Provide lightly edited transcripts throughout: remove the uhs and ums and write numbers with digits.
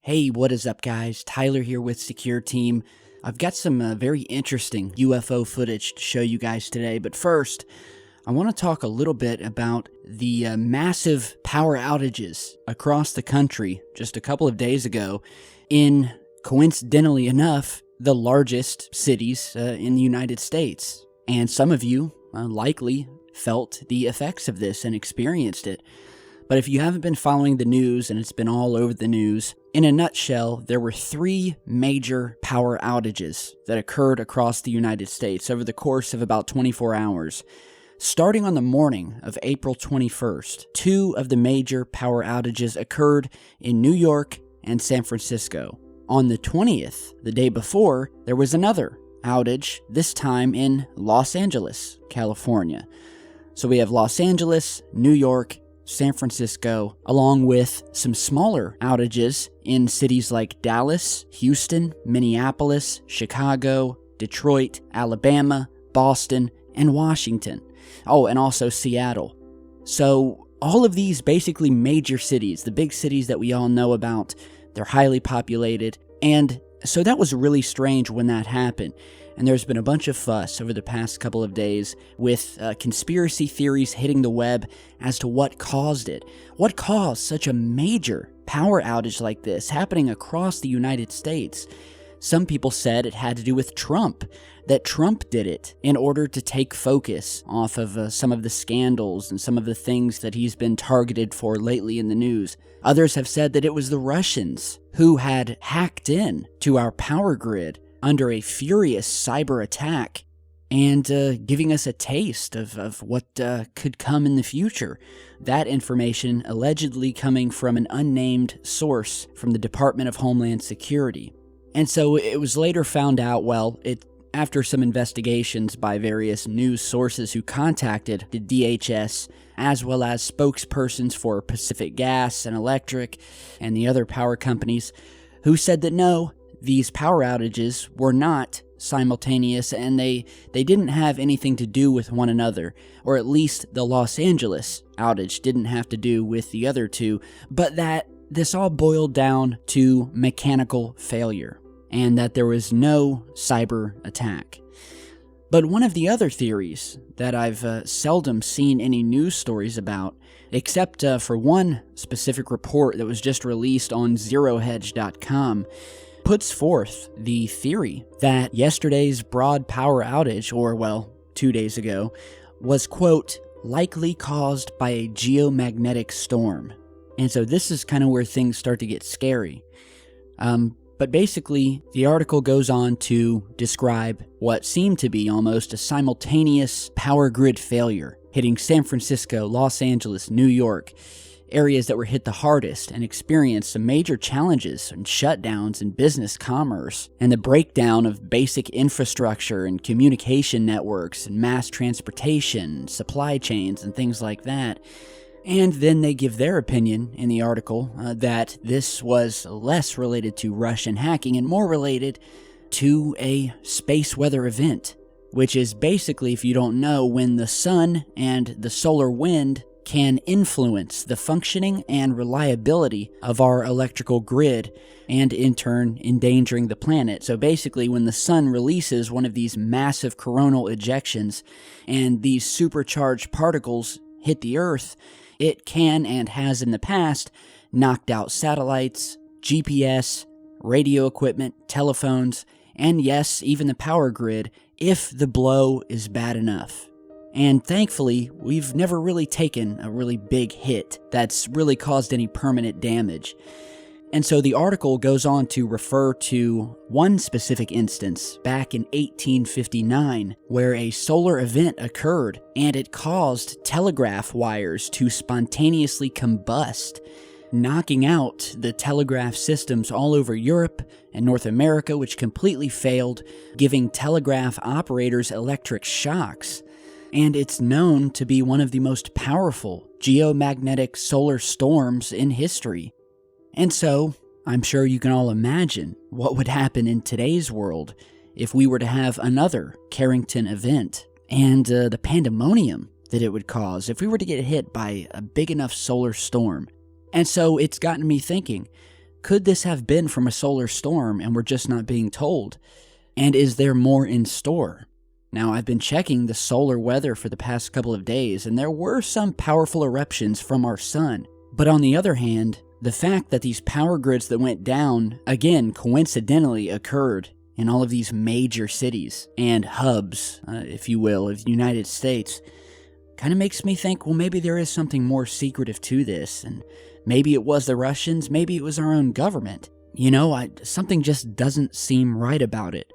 Hey, what is up, guys? Tyler here with Secureteam. I've got some very interesting UFO footage to show you guys today, but first, I want to talk a little bit about the massive power outages across the country just a couple of days ago in, coincidentally enough, the largest cities in the United States. And some of you likely felt the effects of this and experienced it. But if you haven't been following the news, and it's been all over the news, in a nutshell, there were 3 major power outages that occurred across the United States over the course of about 24 hours. Starting on the morning of April 21st, 2 of the major power outages occurred in New York and San Francisco. On the 20th, the day before, there was another outage, this time in Los Angeles, California. So we have Los Angeles, New York, San Francisco, along with some smaller outages in cities like Dallas, Houston, Minneapolis, Chicago, Detroit, Alabama, Boston, and Washington. Oh, and also Seattle. So all of these basically major cities, the big cities that we all know about, they're highly populated, and so that was really strange when that happened. And there's been a bunch of fuss over the past couple of days with conspiracy theories hitting the web as to what caused it. What caused such a major power outage like this happening across the United States? Some people said it had to do with Trump, that Trump did it in order to take focus off of some of the scandals and some of the things that he's been targeted for lately in the news. Others have said that it was the Russians who had hacked in to our power grid under a furious cyber attack and giving us a taste of what could come in the future. That information allegedly coming from an unnamed source from the Department of Homeland Security. And so it was later found out, after some investigations by various news sources who contacted the DHS, as well as spokespersons for Pacific Gas and Electric and the other power companies, who said that no, these power outages were not simultaneous and they didn't have anything to do with one another, or at least the Los Angeles outage didn't have to do with the other two, but that this all boiled down to mechanical failure and that there was no cyber attack. But one of the other theories that I've seldom seen any news stories about, except for one specific report that was just released on ZeroHedge.com, puts forth the theory that yesterday's broad power outage, or 2 days ago, was, quote, likely caused by a geomagnetic storm. And so this is kind of where things start to get scary. But basically, the article goes on to describe what seemed to be almost a simultaneous power grid failure, hitting San Francisco, Los Angeles, New York, areas that were hit the hardest and experienced some major challenges and shutdowns in business commerce, and the breakdown of basic infrastructure and communication networks and mass transportation, supply chains, and things like that. And then they give their opinion in the article that this was less related to Russian hacking and more related to a space weather event, which is basically, if you don't know, when the sun and the solar wind can influence the functioning and reliability of our electrical grid and in turn endangering the planet. So basically, when the sun releases one of these massive coronal ejections and these supercharged particles hit the Earth, it can and has in the past knocked out satellites, GPS, radio equipment, telephones, and yes, even the power grid if the blow is bad enough. And thankfully, we've never really taken a really big hit that's really caused any permanent damage. And so the article goes on to refer to one specific instance back in 1859 where a solar event occurred and it caused telegraph wires to spontaneously combust, knocking out the telegraph systems all over Europe and North America, which completely failed, giving telegraph operators electric shocks. And it's known to be one of the most powerful geomagnetic solar storms in history. And so, I'm sure you can all imagine what would happen in today's world if we were to have another Carrington event, and the pandemonium that it would cause if we were to get hit by a big enough solar storm. And so it's gotten me thinking, Could this have been from a solar storm and we're just not being told? And is there more in store? Now, I've been checking the solar weather for the past couple of days, and there were some powerful eruptions from our sun. But on the other hand, the fact that these power grids that went down, again, coincidentally occurred in all of these major cities and hubs, if you will, of the United States, kind of makes me think, well, maybe there is something more secretive to this, and maybe it was the Russians, maybe it was our own government. You know, something just doesn't seem right about it.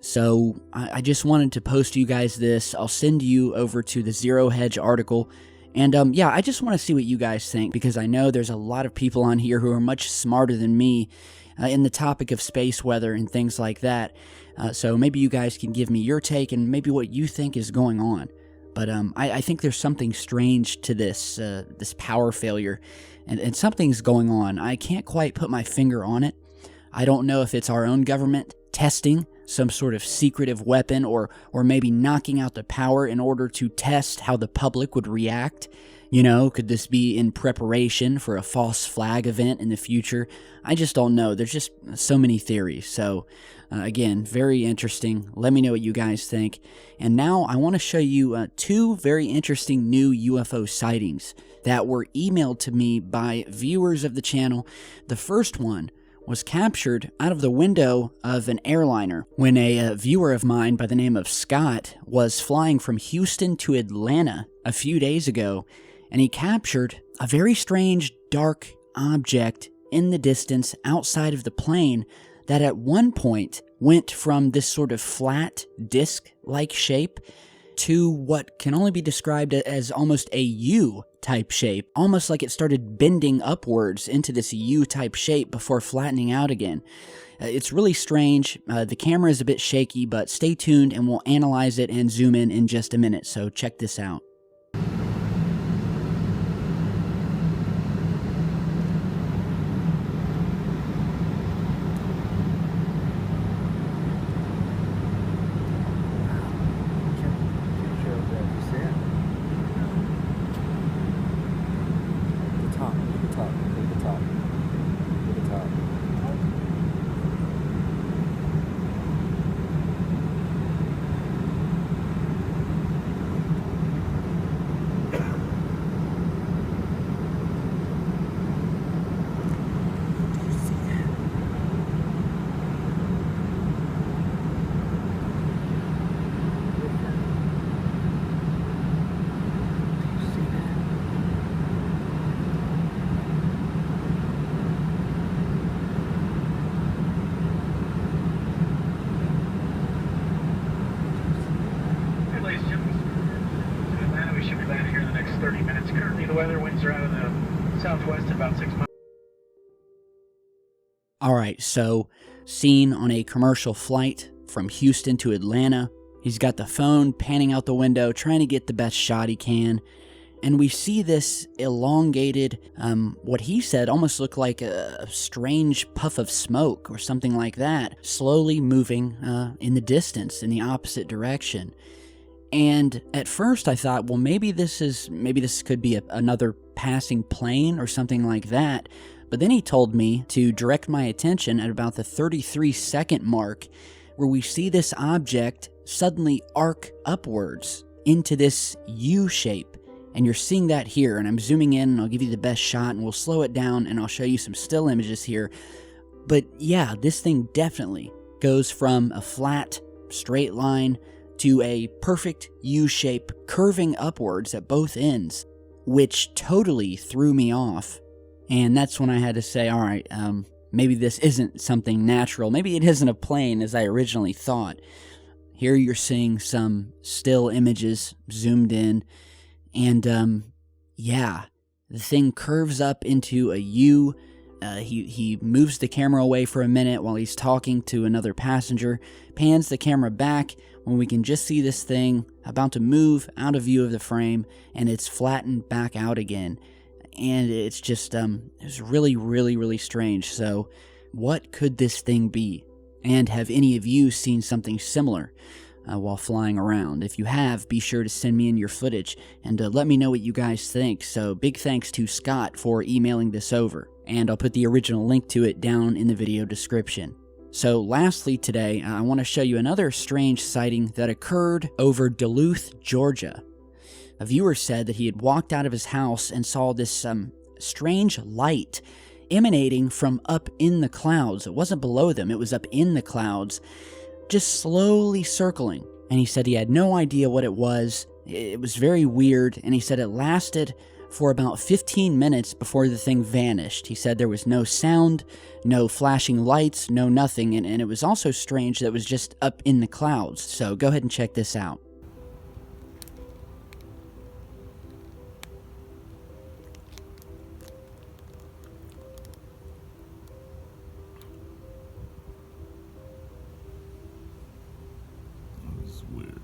So I just wanted to post you guys this. I'll send you over to the Zero Hedge article. And yeah, I just want to see what you guys think, because I know there's a lot of people on here who are much smarter than me in the topic of space weather and things like that. So maybe you guys can give me your take and maybe what you think is going on. But I think there's something strange to this power failure, and something's going on. I can't quite put my finger on it. I don't know if it's our own government testing some sort of secretive weapon, or maybe knocking out the power in order to test how the public would react. You know, could this be in preparation for a false flag event in the future? I just don't know. There's just so many theories. So, again, very interesting. Let me know what you guys think. And now I want to show you two very interesting new UFO sightings that were emailed to me by viewers of the channel. The first one was captured out of the window of an airliner when a viewer of mine by the name of Scott was flying from Houston to Atlanta a few days ago, and he captured a very strange dark object in the distance outside of the plane that at one point went from this sort of flat disc-like shape to what can only be described as almost a U-type shape, almost like it started bending upwards into this U-type shape before flattening out again. It's really strange. The camera is a bit shaky, but stay tuned and we'll analyze it and zoom in just a minute, so check this out. The weather winds are out of the southwest at about 6 miles. Alright, so seen on a commercial flight from Houston to Atlanta. He's got the phone panning out the window, trying to get the best shot he can. And we see this elongated, what he said almost looked like a strange puff of smoke or something like that, slowly moving in the distance in the opposite direction. And at first I thought, well, maybe this could be another passing plane or something like that. But then he told me to direct my attention at about the 33-second mark, where we see this object suddenly arc upwards into this U shape. And you're seeing that here, and I'm zooming in, and I'll give you the best shot, and we'll slow it down, and I'll show you some still images here. But yeah, this thing definitely goes from a flat, straight line to a perfect U shape curving upwards at both ends, which totally threw me off. And that's when I had to say, all right, maybe this isn't something natural. Maybe it isn't a plane as I originally thought. Here you're seeing some still images zoomed in, and yeah, the thing curves up into a U. He moves the camera away for a minute while he's talking to another passenger, pans the camera back when we can just see this thing about to move out of view of the frame, and it's flattened back out again. And it's just, it's really, really, really strange. So what could this thing be? And have any of you seen something similar while flying around? If you have, be sure to send me in your footage and let me know what you guys think. So big thanks to Scott for emailing this over. and I'll put the original link to it down in the video description. So lastly today, I want to show you another strange sighting that occurred over Duluth, Georgia. A viewer said that he had walked out of his house and saw this strange light emanating from up in the clouds. It wasn't below them, it was up in the clouds, just slowly circling. And he said he had no idea what it was. It was very weird, and he said it lasted for about 15 minutes before the thing vanished. He said there was no sound, no flashing lights, no nothing, and it was also strange that it was just up in the clouds. So go ahead and check this out. That was weird.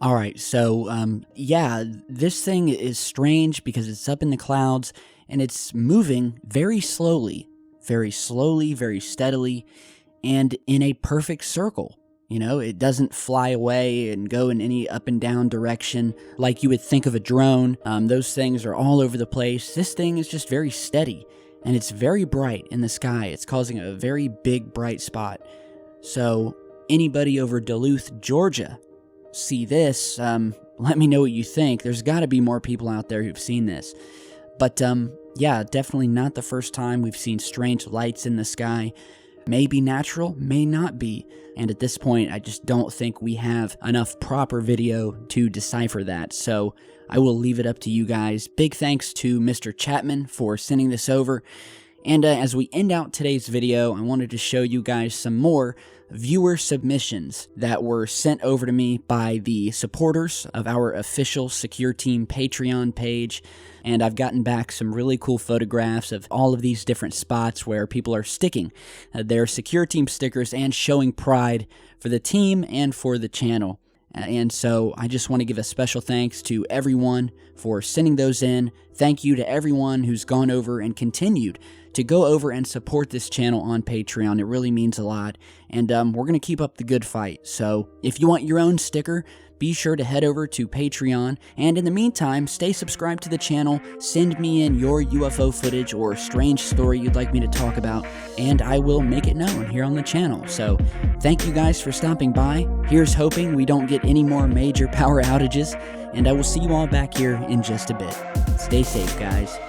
Alright, so, yeah, this thing is strange because it's up in the clouds, and it's moving very slowly, very steadily, and in a perfect circle. You know, it doesn't fly away and go in any up and down direction like you would think of a drone. Those things are all over the place. This thing is just very steady, and it's very bright in the sky. It's causing a very big bright spot. So, anybody over Duluth, Georgia, see this, let me know what you think. There's got to be more people out there who've seen this. But, yeah, definitely not the first time we've seen strange lights in the sky. May be natural, may not be. And at this point, I just don't think we have enough proper video to decipher that. So I will leave it up to you guys. Big thanks to Mr. Chapman for sending this over. And as we end out today's video, I wanted to show you guys some more viewer submissions that were sent over to me by the supporters of our official Secureteam Patreon page. And I've gotten back some really cool photographs of all of these different spots where people are sticking their Secureteam stickers and showing pride for the team and for the channel. And so I just want to give a special thanks to everyone for sending those in. Thank you to everyone who's gone over and continued to go over and support this channel on Patreon. It really means a lot. And we're going to keep up the good fight. So if you want your own sticker, be sure to head over to Patreon. And in the meantime, stay subscribed to the channel. Send me in your UFO footage or strange story you'd like me to talk about, and I will make it known here on the channel. So thank you guys for stopping by. Here's hoping we don't get any more major power outages, and I will see you all back here in just a bit. Stay safe, guys.